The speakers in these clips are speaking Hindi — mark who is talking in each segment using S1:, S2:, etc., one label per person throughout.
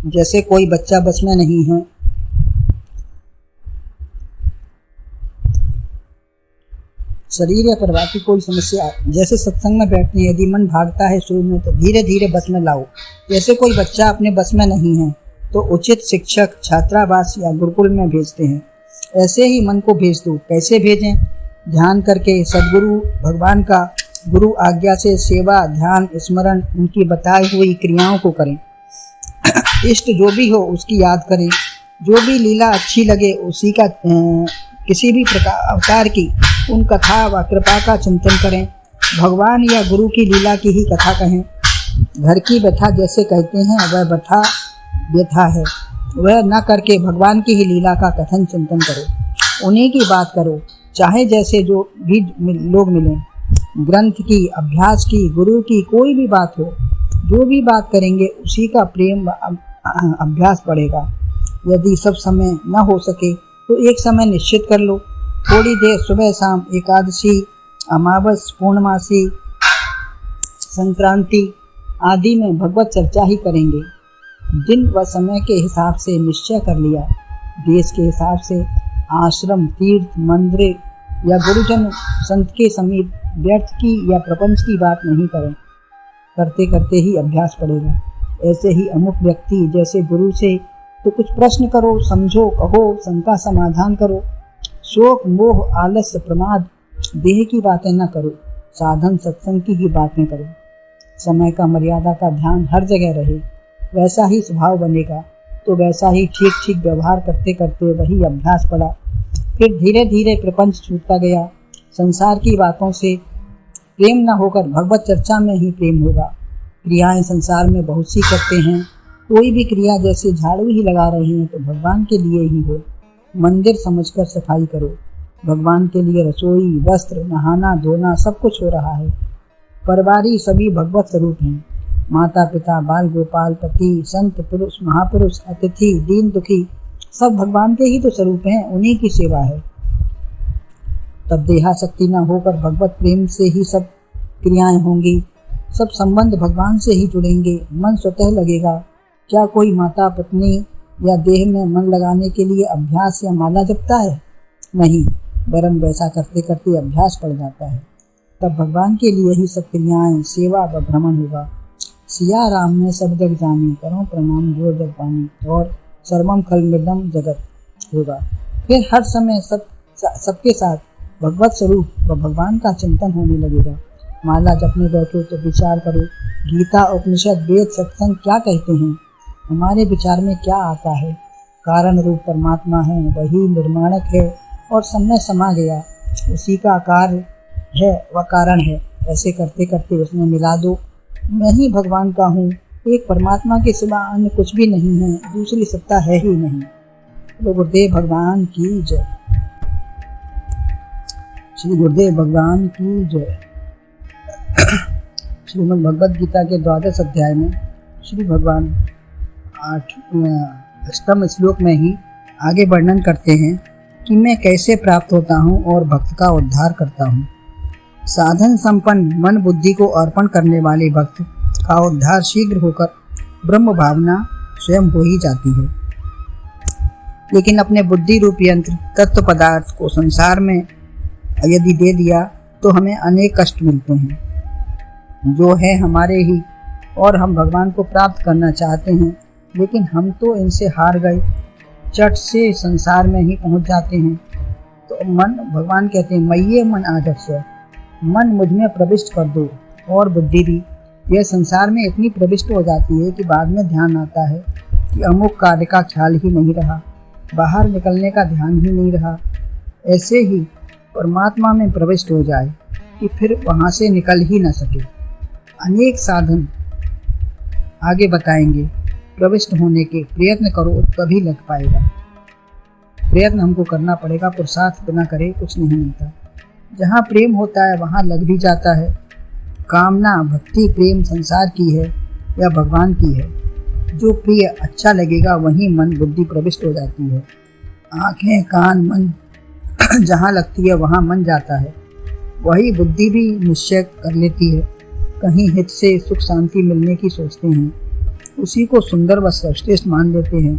S1: जैसे कोई बच्चा बस में नहीं है। शरीर या परिवार की कोई समस्या, जैसे सत्संग में बैठते हैं, यदि मन भागता है शुरू में तो धीरे धीरे बस में लाओ। जैसे कोई बच्चा अपने बस में नहीं है तो उचित शिक्षक छात्रावास या गुरुकुल में भेजते हैं, ऐसे ही मन को भेज दो। कैसे भेजें? ध्यान करके सद्गुरु भगवान का गुरु आज्ञा से सेवा, ध्यान, स्मरण, उनकी बताई हुई क्रियाओं को करें। इष्ट जो भी हो उसकी याद करें। जो भी लीला अच्छी लगे उसी का किसी भी प्रकार अवतार की उन कथा व कृपा का चिंतन करें। भगवान या गुरु की लीला की ही कथा कहें। घर की व्यथा जैसे कहते हैं वह व्यथा है, वह न करके भगवान की ही लीला का कथन चिंतन करो, उन्हीं की बात करो, चाहे जैसे जो भी लोग मिलें। ग्रंथ की, अभ्यास की, गुरु की कोई भी बात हो, जो भी बात करेंगे उसी का प्रेम अभ्यास बढ़ेगा। यदि सब समय न हो सके तो एक समय निश्चित कर लो, थोड़ी देर सुबह शाम, एकादशी, अमावस, पूर्णमासी, संक्रांति आदि में भगवत चर्चा ही करेंगे। दिन व समय के हिसाब से निश्चय कर लिया, देश के हिसाब से आश्रम, तीर्थ, मंदिर या गुरुजन संत के समीप व्यर्थ की या प्रपंच की बात नहीं करें। करते करते ही अभ्यास पड़ेगा। ऐसे ही अमुक व्यक्ति जैसे गुरु से तो कुछ प्रश्न करो, समझो, कहो, शंका समाधान करो। शोक, मोह, आलस्य, प्रमाद, देह की बातें न करो, साधन सत्संग की ही बातें करो। समय का, मर्यादा का ध्यान हर जगह रहे, वैसा ही स्वभाव बनेगा। तो वैसा ही ठीक ठीक व्यवहार करते करते वही अभ्यास पड़ा। फिर धीरे धीरे प्रपंच छूटता गया। संसार की बातों से प्रेम न होकर भगवत चर्चा में ही प्रेम होगा। क्रियाएं संसार में बहुत सी करते हैं, कोई भी क्रिया जैसे झाड़ू ही लगा रहे हैं तो भगवान के लिए ही हो। मंदिर समझकर सफाई करो, भगवान के लिए रसोई, वस्त्र, नहाना धोना सब कुछ हो रहा है। परिवारी सभी भगवत स्वरूप हैं। माता पिता, बाल गोपाल, पति, संत पुरुष, महापुरुष, अतिथि, दीन दुखी सब भगवान के ही तो स्वरूप हैं, उन्हीं की सेवा है। तब देहासक्ति न होकर भगवत प्रेम से ही सब क्रियाएं होंगी, सब संबंध भगवान से ही जुड़ेंगे, मन स्वतः लगेगा। क्या कोई माता पत्नी या देह में मन लगाने के लिए अभ्यास या माला जपता है? नहीं, वरन वैसा करते करते अभ्यास पड़ जाता है। तब भगवान के लिए ही सब क्रियाएं, सेवा व भ्रमण होगा। सिया राम ने सब जग जानी, करो प्रणाम जो जग पानी, और सर्वम खल मृदम जगत होगा। फिर हर समय सबके साथ भगवत स्वरूप व भगवान का चिंतन होने लगेगा। माला जपने बैठो तो विचार करो, गीता, उपनिषद, वेद, सत्संग क्या कहते हैं, हमारे विचार में क्या आता है। कारण रूप परमात्मा है, वही निर्माणक है और सब में समा गया, उसी का आकार है व कारण है। ऐसे करते करते उसमें मिला दो। मैं ही भगवान का हूँ, एक परमात्मा के सिवा अन्य कुछ भी नहीं है, दूसरी सत्ता है ही नहीं। तो गुरुदेव भगवान की जय। श्री गुरुदेव भगवान की जय। श्रीमद् भगवद गीता के 12वें अध्याय में श्री भगवान 8वें श्लोक में ही आगे वर्णन करते हैं कि मैं कैसे प्राप्त होता हूँ और भक्त का उद्धार करता हूँ। साधन संपन्न मन बुद्धि को अर्पण करने वाले भक्त का उद्धार शीघ्र होकर ब्रह्म भावना स्वयं हो ही जाती है। लेकिन अपने बुद्धि रूप यंत्र तत्व पदार्थ को संसार में यदि दे दिया तो हमें अनेक कष्ट मिलते हैं, जो है हमारे ही, और हम भगवान को प्राप्त करना चाहते हैं, लेकिन हम तो इनसे हार गए, चट से संसार में ही पहुंच जाते हैं। तो मन, भगवान कहते हैं मय्ये मन आदर्श, मन मुझ में प्रविष्ट कर दो। और बुद्धि भी यह संसार में इतनी प्रविष्ट हो जाती है कि बाद में ध्यान आता है कि अमुक कार्य का ख्याल ही नहीं रहा, बाहर निकलने का ध्यान ही नहीं रहा। ऐसे ही परमात्मा में प्रविष्ट हो जाए कि फिर वहाँ से निकल ही न सके। अनेक साधन आगे बताएंगे, प्रविष्ट होने के प्रयत्न करो तभी लग पाएगा। प्रयत्न हमको करना पड़ेगा, पुरुषार्थ बिना करे कुछ नहीं मिलता। जहाँ प्रेम होता है वहाँ लग भी जाता है। कामना, भक्ति, प्रेम संसार की है या भगवान की है, जो प्रिय अच्छा लगेगा वहीं मन बुद्धि प्रविष्ट हो जाती है। आँखें, कान, मन जहाँ लगती है वहाँ मन जाता है, वही बुद्धि भी निश्चय कर लेती है। कहीं हित से सुख शांति मिलने की सोचते हैं, उसी को सुंदर व सर्वश्रेष्ठ मान लेते हैं,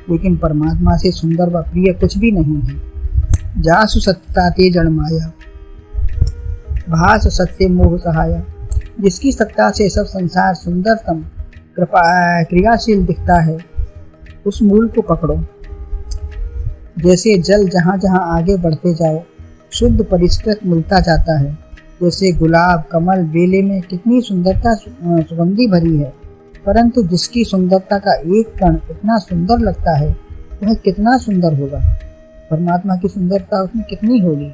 S1: लेकिन परमात्मा से सुंदर व प्रिय कुछ भी नहीं है। जासु सत्ता ते जड़ माया, भास सत्य मोह सहाया। जिसकी सत्ता से सब संसार सुंदरतम क्रियाशील दिखता है, उस मूल को पकड़ो। जैसे जल जहाँ जहाँ आगे बढ़ते जाओ शुद्ध परिष्कृत मिलता जाता है, जैसे गुलाब कमल बेले में कितनी सुंदरता सुगंधी भरी है, परंतु जिसकी सुंदरता का एक कण इतना सुंदर लगता है, वह कितना सुंदर होगा। परमात्मा की सुंदरता उसमें कितनी होगी।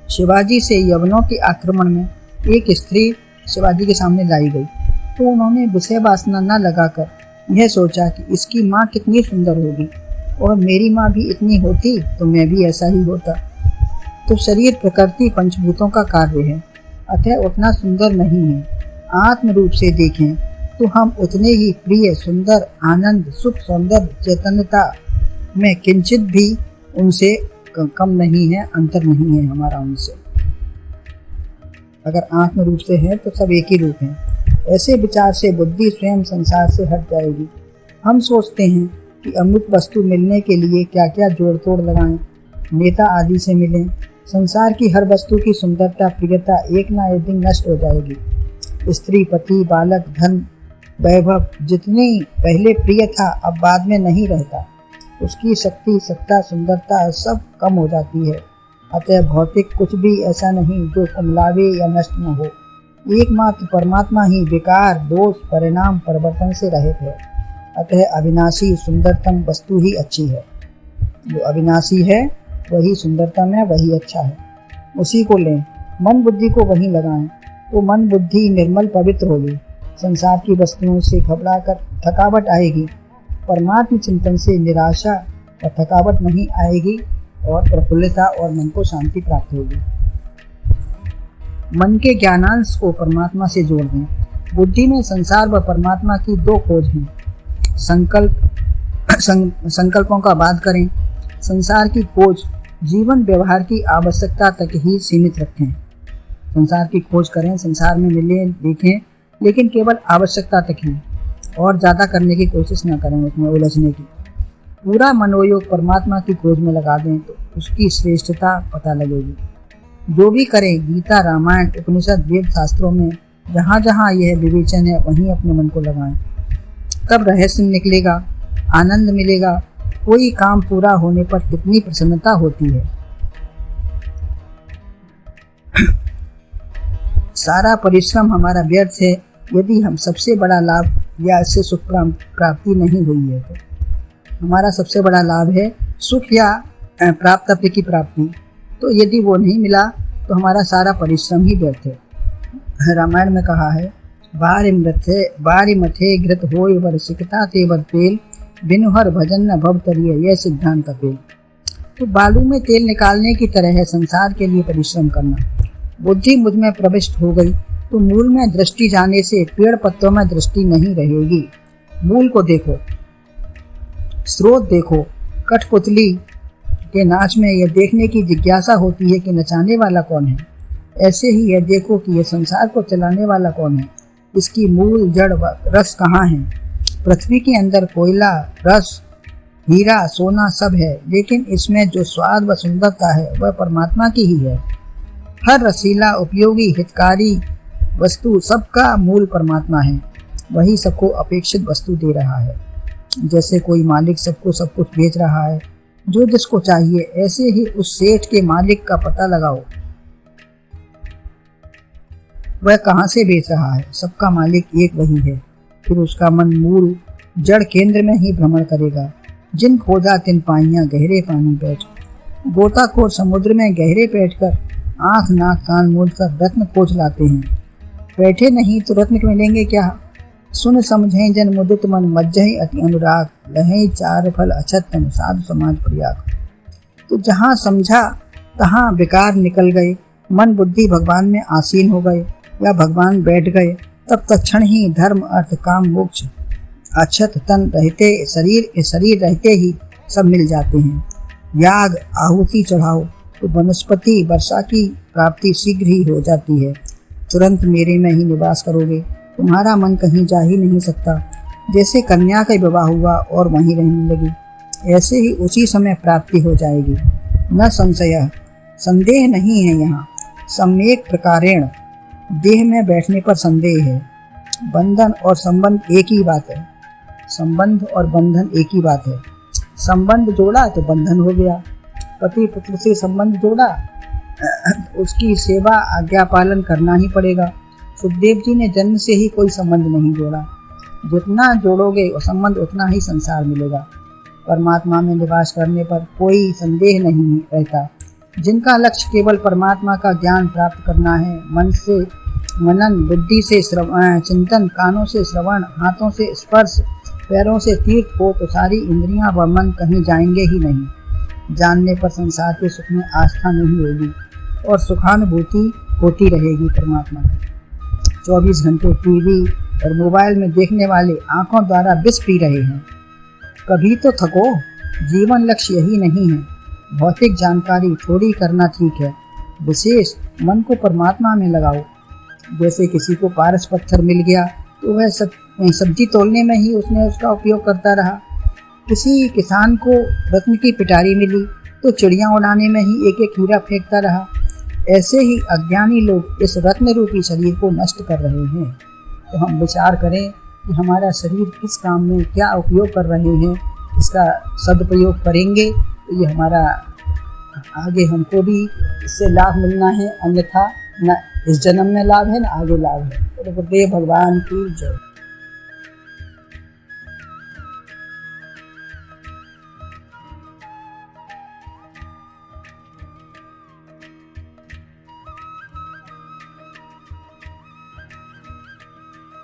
S1: शिवाजी से यवनों के आक्रमण में एक स्त्री शिवाजी के सामने लाई गई, तो उन्होंने विषय वासना न लगाकर यह सोचा कि इसकी माँ कितनी सुंदर होगी, और मेरी माँ भी इतनी होती तो मैं भी ऐसा ही होता। तो शरीर प्रकृति पंचभूतों का कार्य है, अतः उतना सुंदर नहीं है। आत्म रूप से देखें तो हम उतने ही प्रिय, सुंदर, आनंद, सुख, सौंदर्य, चैतन्यता में किंचित भी उनसे कम नहीं है, अंतर नहीं है हमारा उनसे। अगर आत्म रूप से है तो सब एक ही रूप है। ऐसे विचार से बुद्धि स्वयं संसार से हट जाएगी। हम सोचते हैं कि अमृत वस्तु मिलने के लिए क्या क्या जोड़ तोड़ लगाएं, नेता आदि से मिलें। संसार की हर वस्तु की सुंदरता, प्रियता एक ना एक दिन नष्ट हो जाएगी। स्त्री, पति, बालक, धन, वैभव जितने पहले प्रिय था अब बाद में नहीं रहता। उसकी शक्ति, सत्ता, सुंदरता सब कम हो जाती है। अतः भौतिक कुछ भी ऐसा नहीं जो कुमलावे या नष्ट न हो। एकमात्र परमात्मा ही विकार, दोष, परिणाम, परिवर्तन से रहित है। अतः अविनाशी सुंदरतम वस्तु ही अच्छी है। जो अविनाशी है वही सुंदरतम है, वही अच्छा है, उसी को लें। मन बुद्धि को वहीं लगाएं तो मन बुद्धि निर्मल पवित्र होगी। संसार की वस्तुओं से घबरा कर थकावट आएगी, परमात्मा चिंतन से निराशा और थकावट नहीं आएगी और प्रफुल्लता और मन को शांति प्राप्त होगी। मन के ज्ञानांश को परमात्मा से जोड़ दें। बुद्धि में संसार व परमात्मा की दो खोज हैं। संकल्पों का बात करें। संसार की खोज जीवन व्यवहार की आवश्यकता तक ही सीमित रखें। संसार की खोज करें, संसार में मिलें, देखें, लेकिन केवल आवश्यकता तक ही, और ज़्यादा करने की कोशिश न करें, उसमें उलझने की। पूरा मनोयोग परमात्मा की खोज में लगा दें तो उसकी श्रेष्ठता पता लगेगी। जो भी करें, गीता, रामायण, उपनिषद, वेद शास्त्रों में जहाँ जहाँ यह विवेचन है वहीं अपने मन को लगाएं। तब रहस्य निकलेगा, आनंद मिलेगा। कोई काम पूरा होने पर कितनी प्रसन्नता होती है। सारा परिश्रम हमारा व्यर्थ है यदि हम सबसे बड़ा लाभ या इससे सुख प्राप्ति नहीं हुई है तो। हमारा सबसे बड़ा लाभ है सुख या प्राप्त की प्राप्ति, तो यदि वो नहीं मिला तो हमारा सारा परिश्रम ही व्यर्थ है। रामायण में कहा है, बारी मथे घृत होय वर सिकता ते वर तेल, बिनु हर भजन न भव तरिय, यह सिद्धांत तेल। तो बालू में तेल निकालने की तरह है संसार के लिए परिश्रम करना। बुद्धि मुझ में प्रविष्ट हो गई तो मूल में दृष्टि जाने से पेड़ पत्तों में दृष्टि नहीं रहेगी। मूल को देखो, स्रोत देखो। कठपुतली के नाच में यह देखने की जिज्ञासा होती है कि नचाने वाला कौन है। ऐसे ही यह देखो कि यह संसार को चलाने वाला कौन है, इसकी मूल जड़ व रस कहाँ है। पृथ्वी के अंदर कोयला, रस, हीरा, सोना सब है, लेकिन इसमें जो स्वाद व सुंदरता है वह परमात्मा की ही है। हर रसीला, उपयोगी, हितकारी वस्तु सबका मूल परमात्मा है। वही सबको अपेक्षित वस्तु दे रहा है। जैसे कोई मालिक सबको सब कुछ बेच रहा है जो जिसको चाहिए, ऐसे ही उस सेठ के मालिक का पता लगाओ, वह कहाँ से बेच रहा है। सबका मालिक एक वही है। फिर उसका मन मूल जड़ केंद्र में ही भ्रमण करेगा। जिन खोजा तिन पाइयां गहरे पानी बैठ। गोताखोर समुद्र में गहरे बैठकर आंख नाक कान मूंद कर रत्न खोज लाते हैं। बैठे नहीं तो रत्न मिलेंगे क्या। सुन समझें जन मुदित मन, मज्जहि अति अनुराग, लहें चार फल अछत तन, साधु समाज प्रयाग। तो जहाँ समझा तहाँ विकार निकल गए, मन बुद्धि भगवान में आसीन हो गए या भगवान बैठ गए, तब तत्क्षण ही धर्म, अर्थ, काम, मोक्ष अक्षत तन रहते, शरीर रहते ही सब मिल जाते हैं। याग आहुति चढ़ाओ तो वनस्पति वर्षा की प्राप्ति शीघ्र ही हो जाती है। तुरंत मेरे में ही निवास करोगे तुम्हारा मन कहीं जा ही नहीं सकता। जैसे कन्या का विवाह हुआ और वहीं रहने लगी, ऐसे ही उसी समय प्राप्ति हो जाएगी। न संशय, संदेह नहीं है यहाँ। सम्यक प्रकारेण, देह में बैठने पर संदेह है। बंधन और संबंध एक ही बात है। संबंध और बंधन एक ही बात है। संबंध जोड़ा तो बंधन हो गया। पति पुत्र से संबंध जोड़ा, उसकी सेवा आज्ञा पालन करना ही पड़ेगा। सुखदेव जी ने जन्म से ही कोई संबंध नहीं जोड़ा। जितना जोड़ोगे संबंध उतना ही संसार मिलेगा। परमात्मा में निवास करने पर कोई संदेह नहीं रहता। जिनका लक्ष्य केवल परमात्मा का ज्ञान प्राप्त करना है, मन से मनन, बुद्धि से चिंतन, कानों से श्रवण, हाथों से स्पर्श, पैरों से तीर्थ हो तो सारी इंद्रियां व मन कहीं जाएंगे ही नहीं। जानने पर संसार के सुख में आस्था नहीं होगी और सुखानुभूति होती रहेगी परमात्मा की। 24 घंटे टीवी और मोबाइल में देखने वाले आंखों द्वारा विष पी रहे हैं। कभी तो थको। जीवन लक्ष्य यही नहीं है। भौतिक जानकारी थोड़ी करना ठीक है, विशेष मन को परमात्मा में लगाओ। जैसे किसी को पारस पत्थर मिल गया तो वह सब्जी तोलने में ही उसने उसका उपयोग करता रहा। किसी किसान को रत्न की पिटारी मिली तो चिड़िया उड़ाने में ही एक एक हीरा फेंकता रहा। ऐसे ही अज्ञानी लोग इस रत्न रूपी शरीर को नष्ट कर रहे हैं। तो हम विचार करें कि हमारा शरीर किस काम में क्या उपयोग कर रहे हैं, इसका सदुपयोग करेंगे तो ये हमारा आगे हमको भी इससे लाभ मिलना है, अन्यथा न इस जन्म में लाभ है न आगे लाभ है। तो गुरुदेव भगवान की जय।